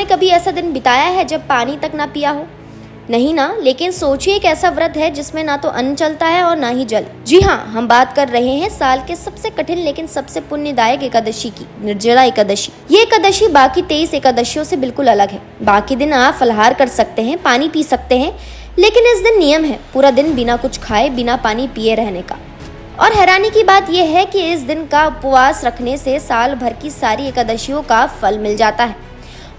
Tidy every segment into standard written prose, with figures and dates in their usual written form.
आपने कभी ऐसा दिन बिताया है जब पानी तक ना पिया हो? नहीं ना, लेकिन सोचिए एक ऐसा व्रत है जिसमें ना तो अन्न चलता है और ना ही जल। जी हाँ, हम बात कर रहे हैं साल के सबसे कठिन लेकिन सबसे पुण्यदायक एकादशी की, निर्जला एकादशी। ये एकादशी बाकी 23 एकादशियों से बिल्कुल अलग है। बाकी दिन आप फलाहार कर सकते हैं, पानी पी सकते हैं, लेकिन इस दिन नियम है पूरा दिन बिना कुछ खाए, बिना पानी पिए रहने का। और हैरानी की बात यह है कि इस दिन का उपवास रखने से साल भर की सारी एकादशियों का फल मिल जाता है।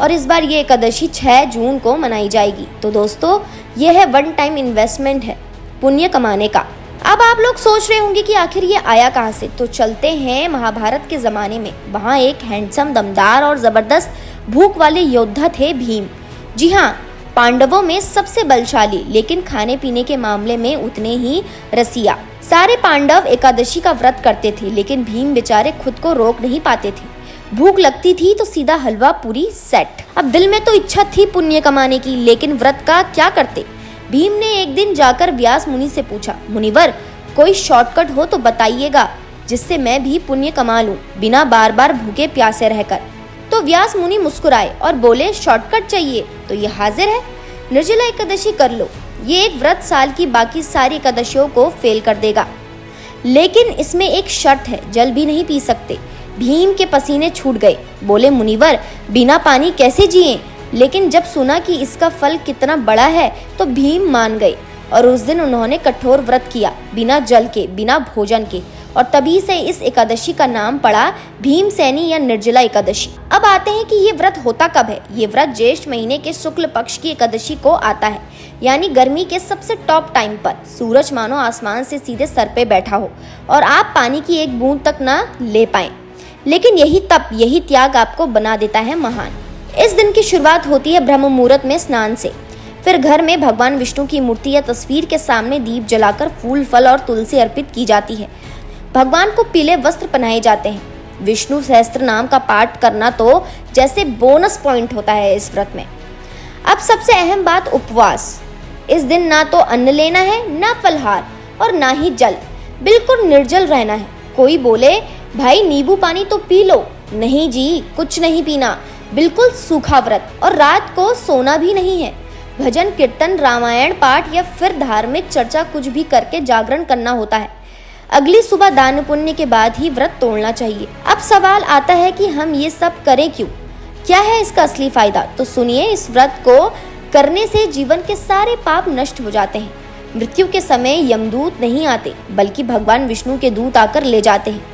और इस बार ये एकादशी 6 जून को मनाई जाएगी। तो दोस्तों, यह है वन टाइम इन्वेस्टमेंट है पुण्य कमाने का। अब आप लोग सोच रहे होंगे कि आखिर ये आया कहाँ से, तो चलते हैं महाभारत के ज़माने में। वहाँ एक हैंडसम, दमदार और ज़बरदस्त भूख वाले योद्धा थे भीम। जी हाँ, पांडवों में सबसे बलशाली, लेकिन खाने पीने के मामले में उतने ही रसिया। सारे पांडव एकादशी का व्रत करते थे, लेकिन भीम बेचारे खुद को रोक नहीं पाते थे। भूख लगती थी तो सीधा हलवा पूरी सेट। अब दिल में तो इच्छा थी पुण्य कमाने की, लेकिन व्रत का क्या करते। भीम ने एक दिन जाकर व्यास मुनि से पूछा, मुनिवर कोई शॉर्टकट हो तो बताइएगा जिससे मैं भी पुण्य कमा लूं, बिना बार बार भूखे प्यासे रहकर। तो व्यास मुनि मुस्कुराए और बोले, शॉर्टकट चाहिए तो ये हाजिर है, निर्जला एकादशी कर लो। ये एक व्रत साल की बाकी सारी एकादशियों को फेल कर देगा, लेकिन इसमें एक शर्त है, जल भी नहीं पी सकते। भीम के पसीने छूट गए। बोले, मुनिवर बिना पानी कैसे जिए। लेकिन जब सुना कि इसका फल कितना बड़ा है तो भीम मान गए और उस दिन उन्होंने कठोर व्रत किया, बिना जल के, बिना भोजन के। और तभी से इस एकादशी का नाम पड़ा भीमसेनी या निर्जला एकादशी। अब आते हैं कि ये व्रत होता कब है। ये व्रत ज्येष्ठ महीने के शुक्ल पक्ष की एकादशी को आता है, यानी गर्मी के सबसे टॉप टाइम पर। सूरज मानो आसमान से सीधे सर पे बैठा हो और आप पानी की एक बूंद तक ना ले पाएं। लेकिन यही तप, यही त्याग आपको बना देता है महान। इस दिन की शुरुआत होती है ब्रह्म मुहूर्त में स्नान से। फिर घर में भगवान विष्णु की मूर्ति या तस्वीर के सामने दीप जलाकर फूल, फल और तुलसी अर्पित की जाती है। भगवान को पीले वस्त्र पहनाए जाते हैं। विष्णु सहस्त्र नाम का पाठ करना तो जैसे बोनस पॉइंट होता है इस व्रत में। अब सबसे अहम बात, उपवास। इस दिन ना तो अन्न लेना है, ना फलहार और ना ही जल, बिल्कुल निर्जल रहना है। कोई बोले, भाई नींबू पानी तो पी लो। नहीं जी, कुछ नहीं पीना, बिल्कुल सूखा व्रत। और रात को सोना भी नहीं है। भजन कीर्तन, रामायण पाठ या फिर धार्मिक चर्चा कुछ भी करके जागरण करना होता है। अगली सुबह दान पुण्य के बाद ही व्रत तोड़ना चाहिए। अब सवाल आता है कि हम ये सब करें क्यों, क्या है इसका असली फायदा। तो सुनिए, इस व्रत को करने से जीवन के सारे पाप नष्ट हो जाते हैं। मृत्यु के समय यमदूत नहीं आते, बल्कि भगवान विष्णु के दूत आकर ले जाते हैं।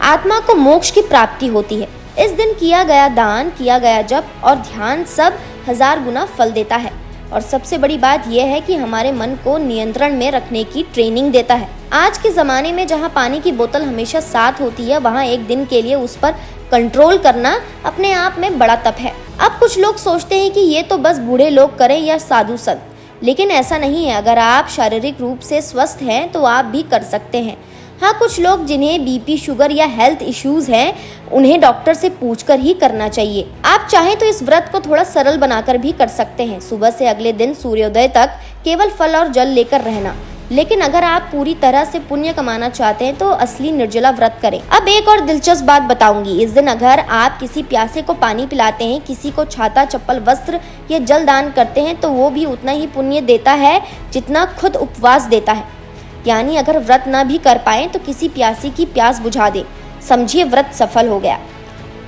आत्मा को मोक्ष की प्राप्ति होती है। इस दिन किया गया दान, किया गया जप और ध्यान सब 1000 गुना फल देता है। और सबसे बड़ी बात यह है कि हमारे मन को नियंत्रण में रखने की ट्रेनिंग देता है। आज के ज़माने में जहाँ पानी की बोतल हमेशा साथ होती है, वहाँ एक दिन के लिए उस पर कंट्रोल करना अपने आप में बड़ा तप है। अब कुछ लोग सोचते हैं कि ये तो बस बूढ़े लोग करें या साधु संत, लेकिन ऐसा नहीं है। अगर आप शारीरिक रूप से स्वस्थ हैं तो आप भी कर सकते हैं। हाँ, कुछ लोग जिन्हें बीपी, शुगर या हेल्थ इश्यूज हैं, उन्हें डॉक्टर से पूछकर ही करना चाहिए। आप चाहें तो इस व्रत को थोड़ा सरल बनाकर भी कर सकते हैं। सुबह से अगले दिन सूर्योदय तक केवल फल और जल लेकर रहना। लेकिन अगर आप पूरी तरह से पुण्य कमाना चाहते हैं तो असली निर्जला व्रत करें। अब एक और दिलचस्प बात बताऊंगी। इस दिन अगर आप किसी प्यासे को पानी पिलाते हैं, किसी को छाता, चप्पल, वस्त्र या जल दान करते हैं, तो वो भी उतना ही पुण्य देता है जितना खुद उपवास देता है। यानी अगर व्रत ना भी कर पाए तो किसी प्यासी की प्यास बुझा दे, समझिए व्रत सफल हो गया।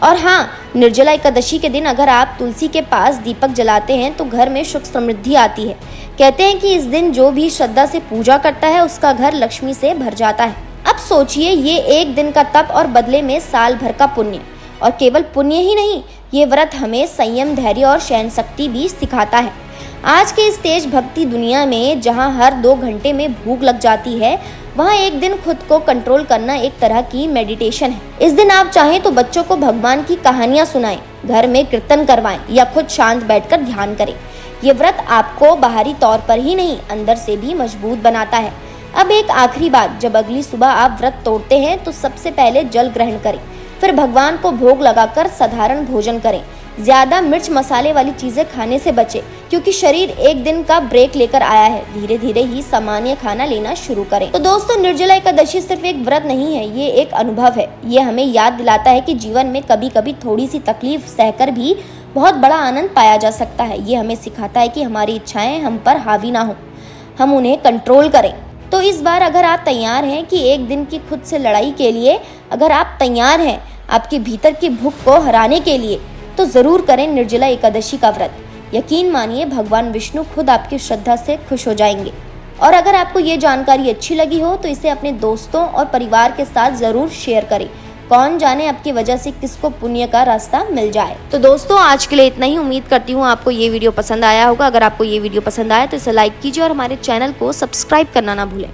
और हाँ, निर्जला एकादशी के दिन अगर आप तुलसी के पास दीपक जलाते हैं तो घर में सुख समृद्धि आती है। कहते हैं कि इस दिन जो भी श्रद्धा से पूजा करता है उसका घर लक्ष्मी से भर जाता है। अब सोचिए, ये एक दिन का तप और बदले में साल भर का पुण्य। और केवल पुण्य ही नहीं, ये व्रत हमें संयम, धैर्य और सहन शक्ति भी सिखाता है। आज के इस तेज भक्ति दुनिया में जहाँ हर 2 घंटे में भूख लग जाती है, वहाँ एक दिन खुद को कंट्रोल करना एक तरह की मेडिटेशन है। इस दिन आप चाहें तो बच्चों को भगवान की कहानियाँ सुनाएं, घर में कीर्तन करवाएं या खुद शांत बैठकर ध्यान करें। ये व्रत आपको बाहरी तौर पर ही नहीं, अंदर से भी मजबूत बनाता है। अब एक आखिरी बात, जब अगली सुबह आप व्रत तोड़ते हैं तो सबसे पहले जल ग्रहण करें, फिर भगवान को भोग लगाकर साधारण भोजन करें। ज्यादा मिर्च मसाले वाली चीजें खाने से बचें, क्योंकि शरीर एक दिन का ब्रेक लेकर आया है। धीरे धीरे ही सामान्य खाना लेना शुरू करें। तो दोस्तों, निर्जला एकादशी सिर्फ एक व्रत नहीं है, ये एक अनुभव है। ये हमें याद दिलाता है कि जीवन में कभी कभी थोड़ी सी तकलीफ सहकर भी बहुत बड़ा आनंद पाया जा सकता है। ये हमें सिखाता है कि हमारी इच्छाएं हम पर हावी ना हो, हम उन्हें कंट्रोल करें। तो इस बार अगर आप तैयार हैं कि एक दिन की खुद से लड़ाई के लिए, अगर आप तैयार हैं आपके भीतर की भूख को हराने के लिए, तो ज़रूर करें निर्जला एकादशी का व्रत। यकीन मानिए भगवान विष्णु खुद आपकी श्रद्धा से खुश हो जाएंगे। और अगर आपको ये जानकारी अच्छी लगी हो तो इसे अपने दोस्तों और परिवार के साथ ज़रूर शेयर करें। कौन जाने आपकी वजह से किसको पुण्य का रास्ता मिल जाए। तो दोस्तों आज के लिए इतना ही। उम्मीद करती हूँ आपको ये वीडियो पसंद आया होगा। अगर आपको ये वीडियो पसंद आया तो इसे लाइक कीजिए और हमारे चैनल को सब्सक्राइब करना ना भूलें।